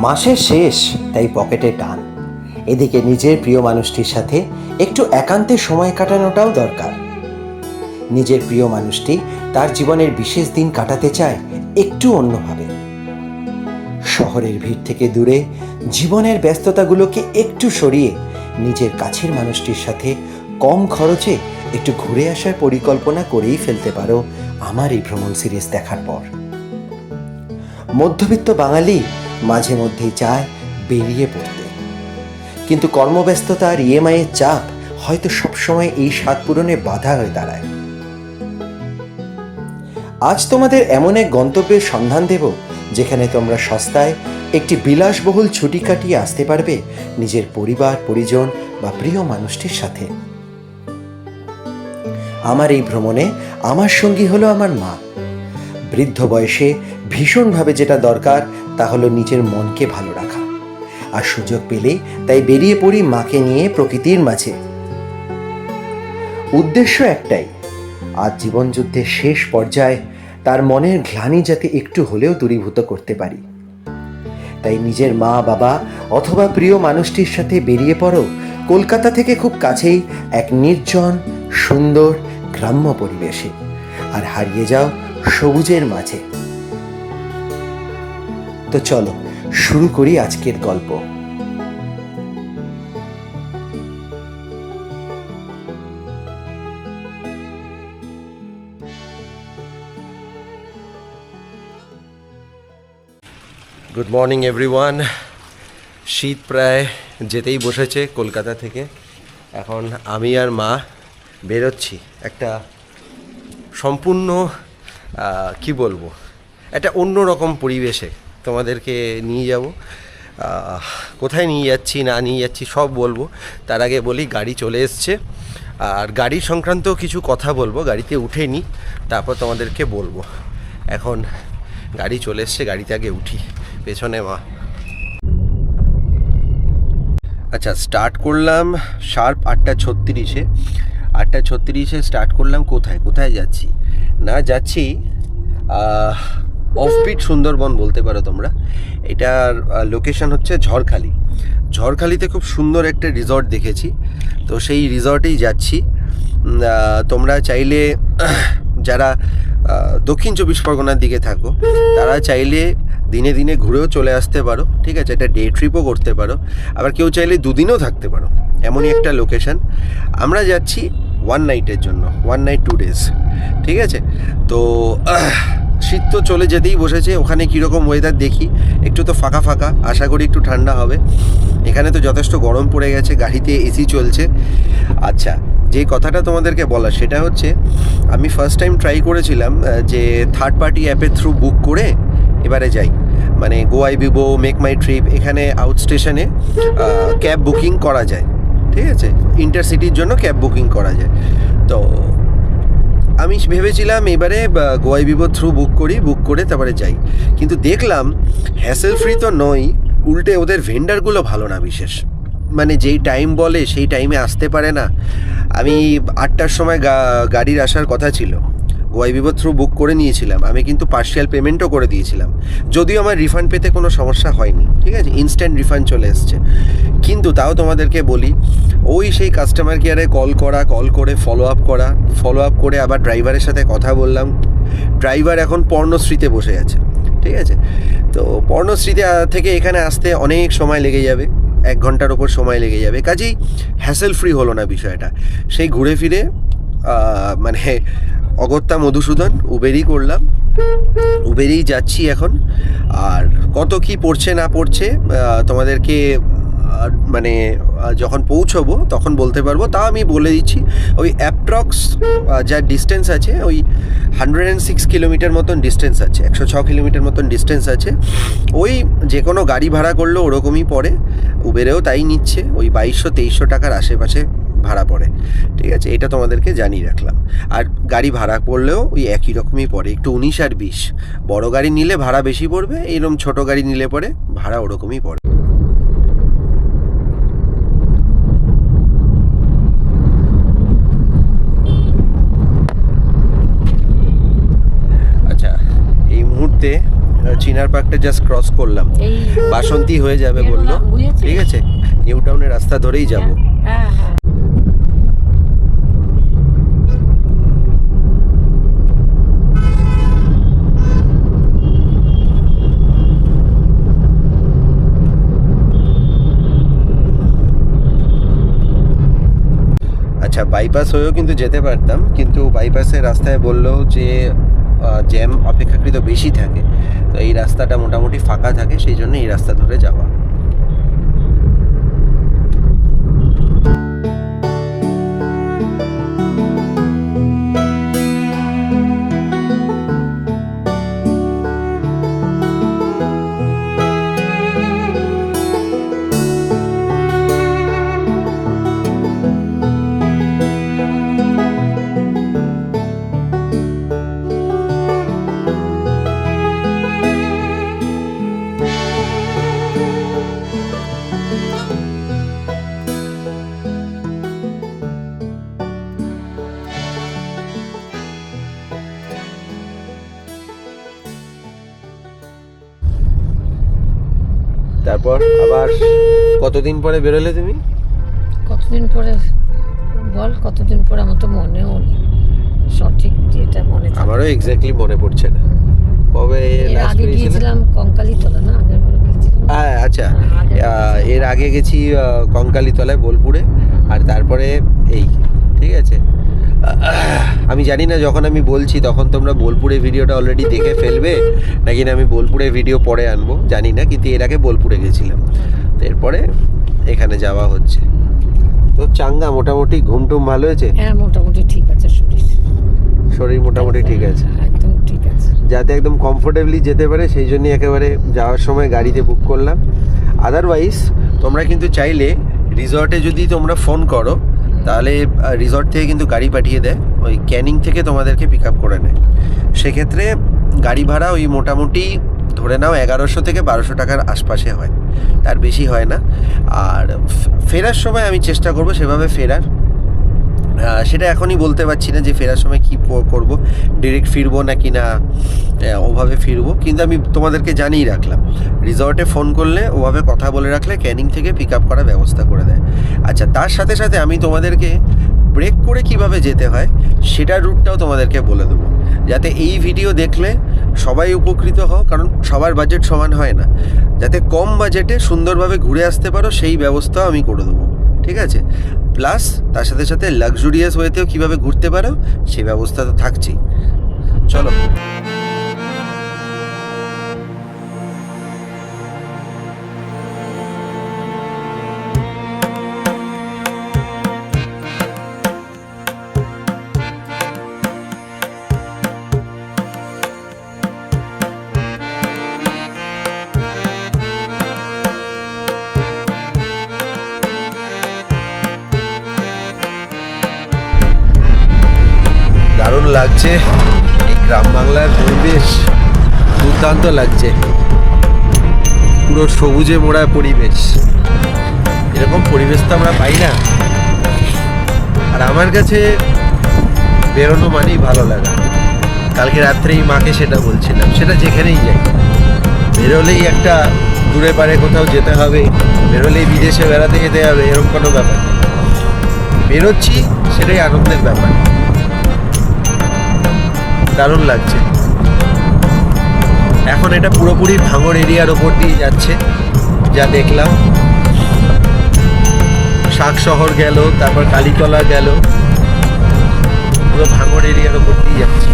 মাসের শেষ, তাই পকেটে টান। এদিকে নিজের প্রিয় মানুষটির সাথে একটু একান্তে সময় কাটানোটাও দরকার। নিজের প্রিয় মানুষটি তার জীবনের বিশেষ দিন কাটাতে চায় একটু অন্যভাবে। শহরের ভিড় থেকে দূরে জীবনের ব্যস্ততাগুলোকে একটু সরিয়ে নিজের কাছের মানুষটির সাথে কম খরচে একটু ঘুরে আসার পরিকল্পনা করেই ফেলতে পারো আমার এই ভ্রমণ সিরিজ দেখার পর। মধ্যবিত্ত বাঙালি মাঝে মধ্যেই চায় বেরিয়ে পড়তে, কিন্তু কর্মব্যস্ততা আর ইএমআইয়ের চাপ হয়তো সবসময় এই স্বাদ পূরণে বাধা হয়ে দাঁড়ায়। আজ তোমাদের এমন এক গন্তব্যের সন্ধান দেব যেখানে তোমরা সস্তায় একটি বিলাসবহুল ছুটি কাটিয়ে আসতে পারবে নিজের পরিবার, পরিজন বা প্রিয় মানুষটির সাথে। আমার এই ভ্রমণে আমার সঙ্গী হলো আমার মা। বৃদ্ধ বয়সে ভীষণভাবে যেটা দরকার তা হলো নিজের মনকে ভালো রাখা, আর সুযোগ পেলে তাই বেরিয়ে পড়ি মাকে নিয়ে প্রকৃতির মাঝে। উদ্দেশ্য একটাই, আজ জীবনযুদ্ধের শেষ পর্যায়ে তার মনের গ্লানি যাতে একটু হলেও দূরীভূত করতে পারি। তাই নিজের মা, বাবা অথবা প্রিয় মানুষটির সাথে বেরিয়ে পড়ো কলকাতা থেকে খুব কাছেই এক নির্জন সুন্দর গ্রাম্য পরিবেশে, আর হারিয়ে যাও সবুজের মাঝে। তো চলো শুরু করি আজকের গল্প। Good morning everyone. শীত প্রায় যেতেই বসেছে কলকাতা থেকে। এখন আমি আর মা বেরোচ্ছি একটা সম্পূর্ণ কি বলবো, একটা অন্য রকম পরিবেশে তোমাদেরকে নিয়ে যাব। কোথায় নিয়ে যাচ্ছি না নিয়ে যাচ্ছি সব বলবো। তার আগে বলি গাড়ি চলে এসছে, আর গাড়ি সংক্রান্ত কিছু কথা বলবো। গাড়িতে উঠে নিই, তারপর তোমাদেরকে বলবো। এখন গাড়ি চলে এসছে, গাড়িতে আগে উঠি। পেছনে মা। আচ্ছা, স্টার্ট করলাম শার্প 8:36-এ। 8:36-এ স্টার্ট করলাম। কোথায় যাচ্ছি না যাচ্ছি অফবিট সুন্দরবন বলতে পারো তোমরা। এটার লোকেশন হচ্ছে ঝড়খালি। ঝড়খালিতে খুব সুন্দর একটা রিসর্ট দেখেছি, তো সেই রিসর্টেই যাচ্ছি। তোমরা চাইলে যারা দক্ষিণ 24 পরগনার দিকে থাকো তারা চাইলে দিনে দিনে ঘুরেও চলে আসতে পারো, ঠিক আছে? একটা ডে ট্রিপও করতে পারো, আবার কেউ চাইলে দুদিনও থাকতে পারো। এমনই একটা লোকেশন। আমরা যাচ্ছি 1 নাইটের জন্য, 1 নাইট 2 ডেজ, ঠিক আছে? তো শীত তো চলে যেতেই বসেছে। ওখানে কীরকম ওয়েদার দেখি, একটু তো ফাঁকা ফাঁকা, আশা করি একটু ঠান্ডা হবে। এখানে তো যথেষ্ট গরম পড়ে গেছে, গাড়িতে এসি চলছে। আচ্ছা, যে কথাটা তোমাদেরকে বলা সেটা হচ্ছে, আমি ফার্স্ট টাইম ট্রাই করেছিলাম যে থার্ড পার্টি অ্যাপের থ্রু বুক করে এবারে যাই, মানে গোয়াইবিবো, মেক মাই ট্রিপ, এখানে আউট স্টেশনে ক্যাব বুকিং করা যায়, ঠিক আছে? ইন্টারসিটির জন্য ক্যাব বুকিং করা যায়। তো আমি ভেবেছিলাম এবারে গোয়াইবিবো থ্রু বুক করে তারপরে যাই, কিন্তু দেখলাম হ্যাসেল ফ্রি তো নয়, উল্টে ওদের ভেন্ডারগুলো ভালো না বিশেষ। মানে যেই টাইম বলে সেই টাইমে আসতে পারে না। আমি 8টার সময় গাড়ির আসার কথা ছিল, গোয়াইবিবো থ্রু বুক করে নিয়েছিলাম। আমি কিন্তু পার্শিয়াল পেমেন্টও করে দিয়েছিলাম, যদিও আমার রিফান্ড পেতে কোনো সমস্যা হয়নি, ঠিক আছে? ইনস্ট্যান্ট রিফান্ড চলে এসছে। কিন্তু তাও তোমাদেরকে বলি, ওই সেই কাস্টমার কেয়ারে কল করে ফলো আপ করে আবার ড্রাইভারের সাথে কথা বললাম। ড্রাইভার এখন পর্ণশ্রীতে বসে আছে, ঠিক আছে? তো পর্ণশ্রীতে থেকে এখানে আসতে অনেক সময় লেগে যাবে, 1 ঘন্টার ওপর সময় লেগে যাবে। কাজেই হ্যাসেল ফ্রি হলো না বিষয়টা। সেই ঘুরে ফিরে মানে অগত্যা মধুসূদন উবেরই করলাম, উবেরেই যাচ্ছি এখন। আর কত কি পড়ছে না পড়ছে তোমাদেরকে মানে যখন পৌঁছবো তখন বলতে পারবো। তা আমি বলে দিচ্ছি, ওই অ্যাপ্রক্স যা ডিস্টেন্স আছে, ওই 106 কিলোমিটার মতন ডিস্টেন্স আছে, 106 কিলোমিটার মতন ডিস্টেন্স আছে। ওই যে কোনো গাড়ি ভাড়া করলেও ওরকমই পড়ে, উবেরেও তাই নিচ্ছে, ওই 2200-2300 টাকার আশেপাশে ভাড়া পড়ে, ঠিক আছে? এটা তোমাদেরকে জানিয়ে রাখলাম। আর গাড়ি ভাড়া করলেও ওই একই রকমই পড়ে, একটু 19 আর 20। বড় গাড়ি নিলে ভাড়া বেশি পড়বে, এরকম ছোট গাড়ি নিলে পরে ভাড়া ওরকমই পড়ে। আচ্ছা, এই মুহূর্তে চিনার পার্কটা জাস্ট ক্রস করলাম, এই বাসন্তী হয়ে যাবে বললো, বুঝেছিস? ঠিক আছে, নিউ টাউনের রাস্তা ধরেই যাব। হ্যাঁ হ্যাঁ। আচ্ছা, বাইপাস হয়েও কিন্তু যেতে পারতাম, কিন্তু বাইপাসের রাস্তায় বললো যে জ্যাম অপেক্ষাকৃত বেশি থাকে, তো এই রাস্তাটা মোটামুটি ফাঁকা থাকে, সেই জন্য এই রাস্তা ধরে যাওয়া। তারপর আবার কতদিন পরে বেরোলে তুমি? কতদিন পরে বল, কতদিন পরে? আমার তো মনেও নেই সঠিক যেটা মনে থাকে। আমারও এক্স্যাক্টলি মনে পড়ছে না কবে লাস্ট আগে গিয়েছিলাম কঙ্কালীতলা, না আগের বার গিয়েছিলাম। হ্যাঁ আচ্ছা, এর আগে গেছি কঙ্কালীতলায় বোলপুরে, আর তারপরে এই, ঠিক আছে। আমি জানি না যখন আমি বলছি তখন তোমরা বোলপুরে ভিডিওটা অলরেডি দেখে ফেলবে নাকি না আমি বোলপুরে ভিডিও পরে আনবো জানি না, কিন্তু এর আগে বোলপুরে গেছিলাম, তো এরপরে এখানে যাওয়া হচ্ছে। তো চাঙ্গা মোটামুটি, ঘুমটুম ভালো হয়েছে? হ্যাঁ মোটামুটি ঠিক আছে, শরীর মোটামুটি ঠিক আছে, একদম ঠিক আছে, যাতে একদম কমফোর্টেবলি যেতে পারে সেই জন্যই একেবারে যাওয়ার সময় গাড়িতে বুক করলাম। আদারওয়াইজ তোমরা কিন্তু চাইলে রিসর্টে যদি তোমরা ফোন করো তাহলে রিসর্ট থেকে কিন্তু গাড়ি পাঠিয়ে দেয়, ওই ক্যানিং থেকে তোমাদেরকে পিক আপ করে নেয়। সেক্ষেত্রে গাড়ি ভাড়া ওই মোটামুটি ধরে নাও 1100 থেকে 1200 টাকার আশপাশে হয়, তার বেশি হয় না। আর ফেরার সময় আমি চেষ্টা করব সেভাবে ফেরার, সেটা এখনই বলতে পারছি না যে ফেরার সময় কী করব, ডিরেক্ট ফিরবো নাকি না ওভাবে ফিরবো, কিন্তু আমি তোমাদেরকে জানিয়ে রাখলাম রিসর্টে ফোন করলে ওভাবে কথা বলে রাখলে ক্যানিং থেকে পিক আপ করার ব্যবস্থা করে দেয়। আচ্ছা, তার সাথে সাথে আমি তোমাদেরকে ব্রেক করে কিভাবে যেতে হয় সেটার রুটটাও তোমাদেরকে বলে দেবো, যাতে এই ভিডিও দেখলে সবাই উপকৃত হও, কারণ সবার বাজেট সমান হয় না, যাতে কম বাজেটে সুন্দরভাবে ঘুরে আসতে পারো সেই ব্যবস্থাও আমি করে দেবো, ঠিক আছে। প্লাস তার সাথে সাথে লাক্সুরিয়াস ওয়েতেও কীভাবে ঘুরতে পারো সেই ব্যবস্থা তো থাকছেই। চলো। দারুণ লাগছে এই গ্রাম বাংলার পরিবেশ, দুর্দান্ত লাগছে, পুরো সবুজে মোড়া পরিবেশ, এরকম পরিবেশ তো আমরা পাই না। আর আমার কাছে বেরোনো মানেই ভালো লাগা, কালকে রাত্রেই মাকে সেটা বলছিলাম, সেটা যেখানেই যাই বেরোলেই একটা দূরে পারে কোথাও যেতে হবে, বেরোলেই বিদেশে বেড়াতে যেতে হবে, এরকম কোনো ব্যাপার নেই, বেরোচ্ছি সেটাই আনন্দের ব্যাপার। দারুণ লাগছে। এখন এটা পুরোপুরি ভাঙড় এরিয়ার ওপর দিয়ে যাচ্ছে, যা দেখলাম। শাক শহর গেল, তারপর কালীতলা গেল, পুরো ভাঙড় এরিয়ার ওপর দিয়ে যাচ্ছে।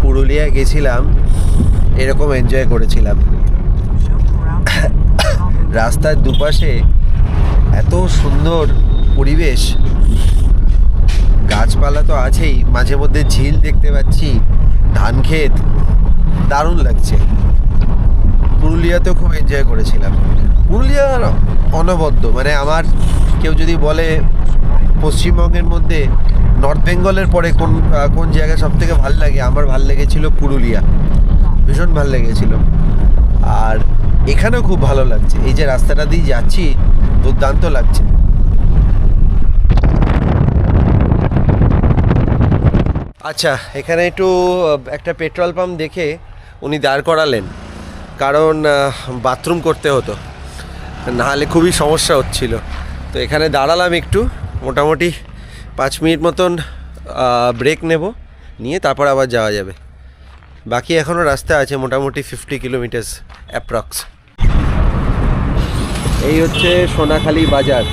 পুরুলিয়া গেছিলাম, এরকম এনজয় করেছিলাম। রাস্তার দুপাশে এত সুন্দর সুন্দর পরিবেশ, গাছপালা তো আছেই, মাঝে মধ্যে ঝিল দেখতে পাচ্ছি, ধান ক্ষেত, দারুণ লাগছে। পুরুলিয়াতেও খুব এনজয় করেছিলাম। পুরুলিয়ার অনবদ্য, মানে আমার কেউ যদি বলে পশ্চিমবঙ্গের মধ্যে নর্থ বেঙ্গলের পরে কোন জায়গা সব থেকে ভালো লাগে, আমার ভাল লেগেছিল পুরুলিয়া, ভীষণ ভাল লেগেছিল। আর এখানেও খুব ভালো লাগছে, এই যে রাস্তাটা দিয়ে যাচ্ছি দুর্দান্ত লাগছে। আচ্ছা, এখানে একটু একটা পেট্রোল পাম্প দেখে উনি দাঁড় করালেন, কারণ বাথরুম করতে হতো, নাহলে খুবই সমস্যা হচ্ছিল। তো এখানে দাঁড়ালাম একটু, মোটামুটি 5 মিনিট মতন ব্রেক নেব, নিয়ে তারপর আবার যাওয়া যাবে। বাকি এখনও রাস্তা আছে, মোটামুটি 50 কিলোমিটার্স অ্যাপ্রক্স। এই হচ্ছে সোনাখালি বাজার,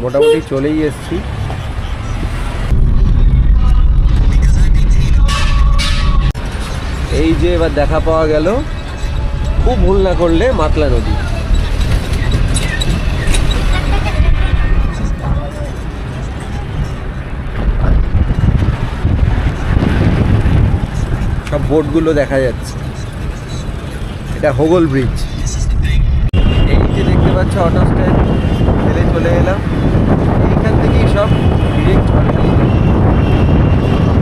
মোটামুটি চলেই এসছি। এই যে এবার দেখা পাওয়া গেল, খুব ভুল না করলে মাতলা নদী। সব বোটগুলো দেখা যাচ্ছে, এটা হোগল ব্রিজ। এই যে দেখতে পাচ্ছ অটো স্ট্যান্ড, ফেলে চলে এলাম। এইখান থেকেই সব ডিরেক্ট ঝড়খালি।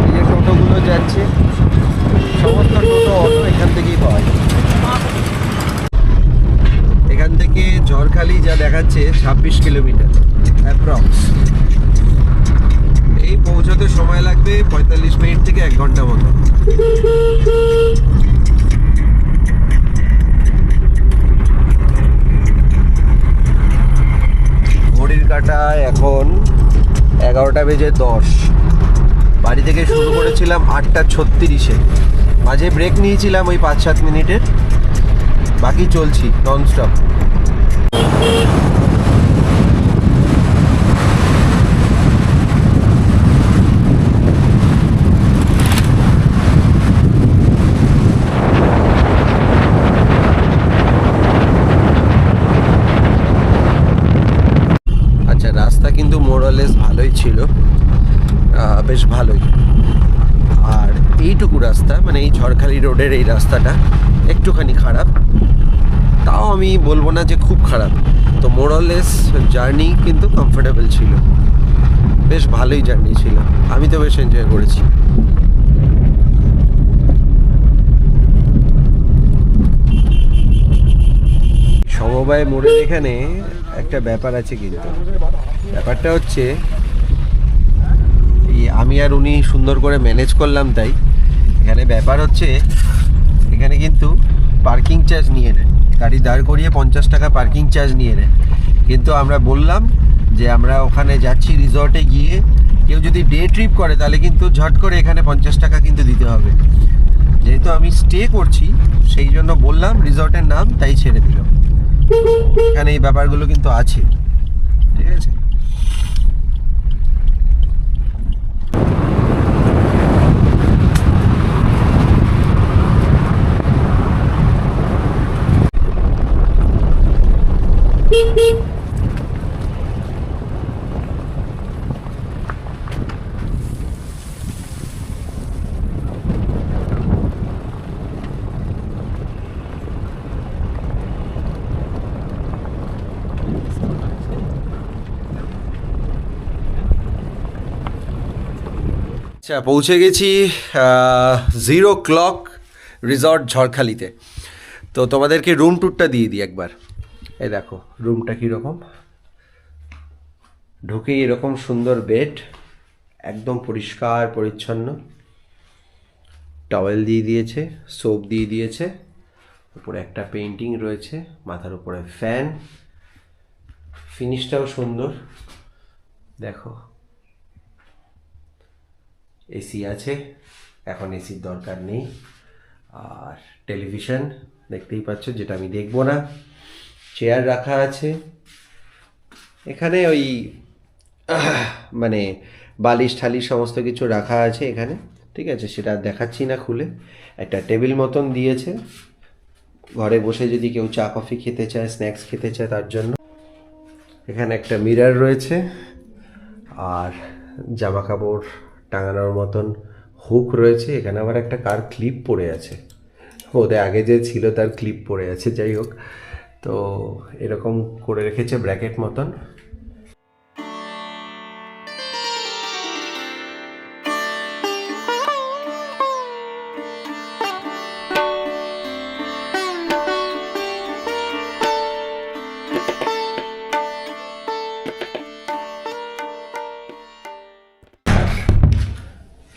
এই যে টোটোগুলো যাচ্ছে, সমস্ত টোটো অটো এখান থেকেই পাওয়া যায়। এখান থেকে ঝড়খালি যা দেখাচ্ছে 26 কিলোমিটার অ্যাপ্রক্স। এই পৌঁছতে সময় লাগবে 45 মিনিট থেকে 1 ঘন্টা মতো। ঘড়ির কাঁটায় এখন 11টা বেজে 10। বাড়ি থেকে শুরু করেছিলাম 8টা 36-এ, মাঝে ব্রেক নিয়েছিলাম ওই 5-7 মিনিটের, বাকি চলছি ননস্টপ। আচ্ছা, রাস্তা কিন্তু মোরলেস ভালোই ছিল, বেশ ভালোই। আর এইটুকু রাস্তা, মানে এই ঝড়খালি রোডের এই রাস্তাটা একটুখানি খারাপ, তাও আমি বলবো না যে খুব খারাপ। তো মোরলেস জার্নি কিন্তু কমফোর্টেবল ছিল, বেশ ভালোই জার্নি ছিল, আমি তো বেশ এনজয় করেছি। সমবায় মোড়ের এখানে একটা ব্যাপার আছে, কিন্তু ব্যাপারটা হচ্ছে এই আমি আর উনি সুন্দর করে ম্যানেজ করলাম, তাই এখানে ব্যাপার হচ্ছে এখানে কিন্তু পার্কিং চার্জ নিয়ে নেয়, গাড়ি দাঁড় করিয়ে 50 টাকা পার্কিং চার্জ নিয়ে নেয়। কিন্তু আমরা বললাম যে আমরা ওখানে যাচ্ছি রিসর্টে গিয়ে, কেউ যদি ডে ট্রিপ করে তাহলে কিন্তু ঝট করে এখানে 50 টাকা কিন্তু দিতে হবে। যেহেতু আমি স্টে করছি সেই জন্য বললাম রিসর্টের নাম, তাই ছেড়ে দিল। এখানে এই ব্যাপারগুলো কিন্তু আছে, ঠিক আছে। আচ্ছা, পৌঁছে গেছি 0 ক্লক রিসর্ট ঝড়খালিতে। তো তোমাদেরকে রুম ট্যুরটা দিয়ে দিই একবার। এই দেখো রুমটা কীরকম, ঢুকেই এরকম সুন্দর বেড, একদম পরিষ্কার পরিচ্ছন্ন, টাওয়েল দিয়ে দিয়েছে, সোপ দিয়ে দিয়েছে, উপরে একটা পেইন্টিং রয়েছে, মাথার উপরে ফ্যান, ফিনিশটাও সুন্দর। দেখো এসি আছে, এখন এসির দরকার নেই। আর টেলিভিশন দেখতেই পাচ্ছ, যেটা আমি দেখবো না। চেয়ার রাখা আছে এখানে, ওই মানে বালিশ ঠালিশ সমস্ত কিছু রাখা আছে এখানে, ঠিক আছে, সেটা দেখাচ্ছি না খুলে। একটা টেবিল মতন দিয়েছে, ঘরে বসে যদি কেউ চা কফি খেতে চায়, স্ন্যাক্স খেতে চায় তার জন্য। এখানে একটা মিরর রয়েছে আর জামা কাপড় টাঙানোর মতন হুক রয়েছে। এখানে আবার একটা কার ক্লিপ পড়ে আছে, ওদের আগে যে ছিল তার ক্লিপ পড়ে আছে। যাই হোক, তো এরকম করে রেখেছে ব্র্যাকেট মতন।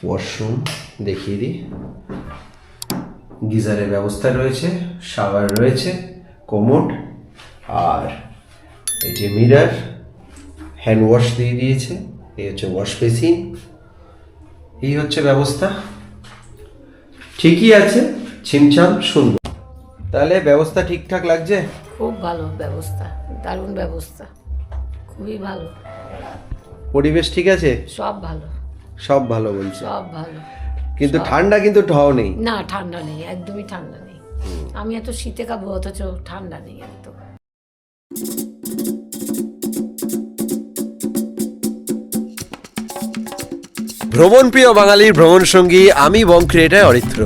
ওয়াশরুম দেখিয়ে দিই, গিজারের ব্যবস্থা রয়েছে, শাওয়ার রয়েছে, কোমোড, আর এই যে মিরর, হ্যান্ড ওয়াশ দিয়ে দিয়েছে, এই হচ্ছে ওয়াশ বেসিন, এই হচ্ছে ব্যবস্থা। ঠিকই আছে, ছিমছাম সুন্দর। তাহলে ব্যবস্থা ঠিকঠাক লাগছে? খুব ভালো ব্যবস্থা, দারুণ ব্যবস্থা, খুবই ভালো। পরিবেশ ঠিক আছে? সব ভালো, সব ভালো বলছে, সব ভালো। কিন্তু ঠান্ডা কিন্তু ঢাও নেই। না, ঠান্ডা নেই, একদমই ঠান্ডা নেই। আমি এত শীতে কাঁপবো, অথচ ঠান্ডা নেই একদম। ভ্রমণ প্রিয় বাঙালির ভ্রমণ সঙ্গী আমি বং ক্রিয়েটার অরিত্র।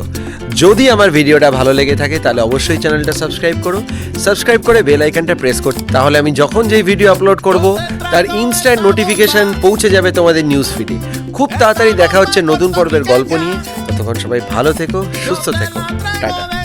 যদি আমার ভিডিওটা ভালো লেগে থাকে তাহলে অবশ্যই চ্যানেলটা সাবস্ক্রাইব করো, সাবস্ক্রাইব করে বেল আইকনটা প্রেস করো, তাহলে আমি যখন যেই ভিডিও আপলোড করব তার ইনস্ট্যান্ট নোটিফিকেশন পৌঁছে যাবে তোমাদের নিউজ ফিডে। খুব তাড়াতাড়ি দেখা হচ্ছে নতুন পর্বের গল্প নিয়ে। ততক্ষণ সবাই ভালো থেকো, সুস্থ থেকো, টাটা।